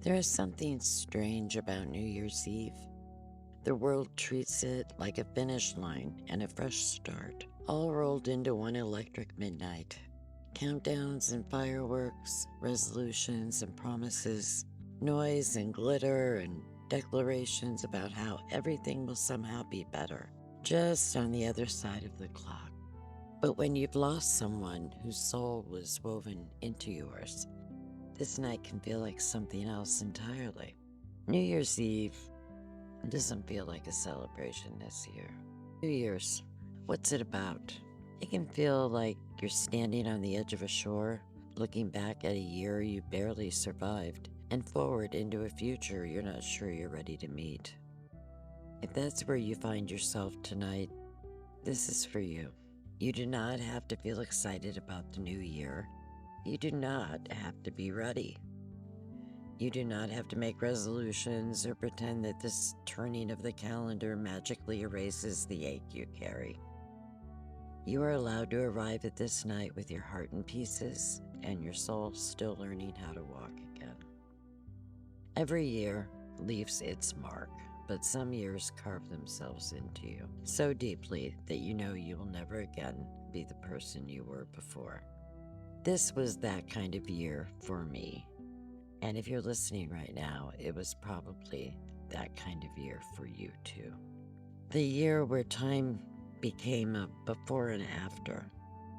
There is something strange about New Year's Eve. The world treats it like a finish line and a fresh start, all rolled into one electric midnight. Countdowns and fireworks, resolutions and promises, noise and glitter and declarations about how everything will somehow be better, just on the other side of the clock. But when you've lost someone whose soul was woven into yours, this night can feel like something else entirely. New Year's Eve doesn't feel like a celebration this year. New Year's, what's it about? It can feel like you're standing on the edge of a shore, looking back at a year you barely survived, and forward into a future you're not sure you're ready to meet. If that's where you find yourself tonight, this is for you. You do not have to feel excited about the new year. You do not have to be ready. You do not have to make resolutions or pretend that this turning of the calendar magically erases the ache you carry. You are allowed to arrive at this night with your heart in pieces and your soul still learning how to walk again. Every year leaves its mark, but some years carve themselves into you so deeply that you know you will never again be the person you were before. This was that kind of year for me. And if you're listening right now, it was probably that kind of year for you too. The year where time became a before and after.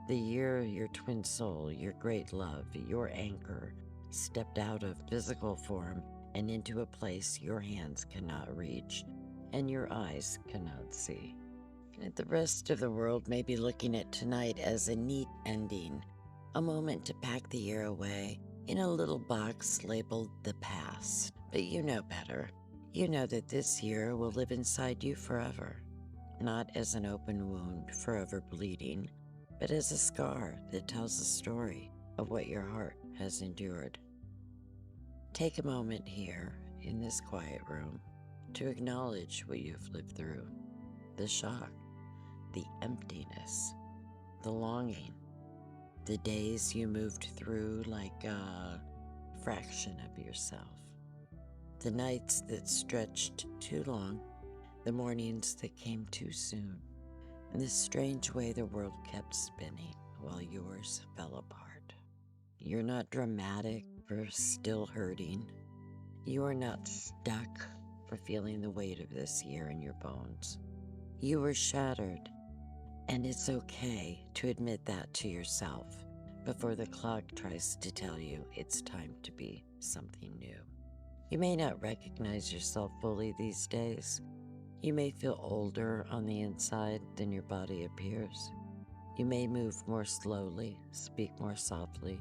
The year your twin soul, your great love, your anchor, stepped out of physical form and into a place your hands cannot reach and your eyes cannot see. And the rest of the world may be looking at tonight as a neat ending, a moment to pack the year away in a little box labeled the past. But you know better. You know that this year will live inside you forever, not as an open wound forever bleeding, but as a scar that tells the story of what your heart has endured. Take a moment here in this quiet room to acknowledge what you've lived through, the shock, the emptiness, the longing, the days you moved through like a fraction of yourself, the nights that stretched too long, the mornings that came too soon, and the strange way the world kept spinning while yours fell apart. You're not dramatic for still hurting. You are not stuck for feeling the weight of this year in your bones. You were shattered, and it's okay to admit that to yourself before the clock tries to tell you it's time to be something new. You may not recognize yourself fully these days. You may feel older on the inside than your body appears. You may move more slowly, speak more softly,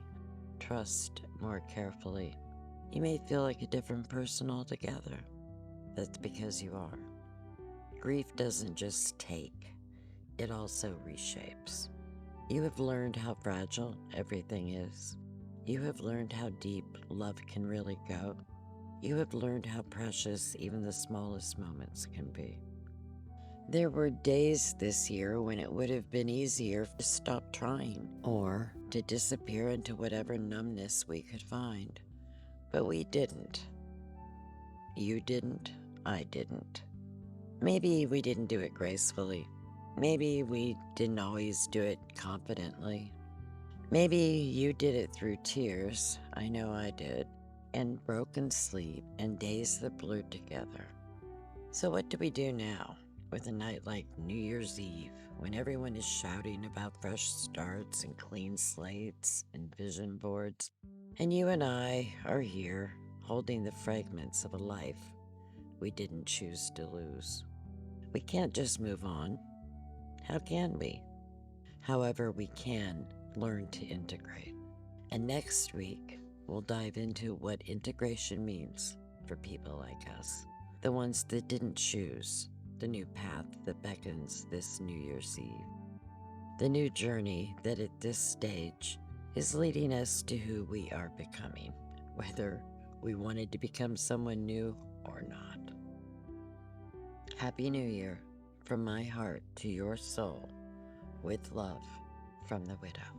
trust more carefully. You may feel like a different person altogether. That's because you are. Grief doesn't just take, it also reshapes. You have learned how fragile everything is. You have learned how deep love can really go. You have learned how precious even the smallest moments can be. There were days this year when it would have been easier to stop trying or to disappear into whatever numbness we could find. But we didn't. You didn't. I didn't. Maybe we didn't do it gracefully. Maybe we didn't always do it confidently. Maybe you did it through tears, I know I did, and broken sleep and days that blurred together. So what do we do now with a night like New Year's Eve when everyone is shouting about fresh starts and clean slates and vision boards, and you and I are here holding the fragments of a life we didn't choose to lose? We can't just move on. How can we? However, we can learn to integrate. And next week, we'll dive into what integration means for people like us, the ones that didn't choose the new path that beckons this New Year's Eve, the new journey that at this stage is leading us to who we are becoming, whether we wanted to become someone new or not. Happy New Year from my heart to your soul, with love from the widow.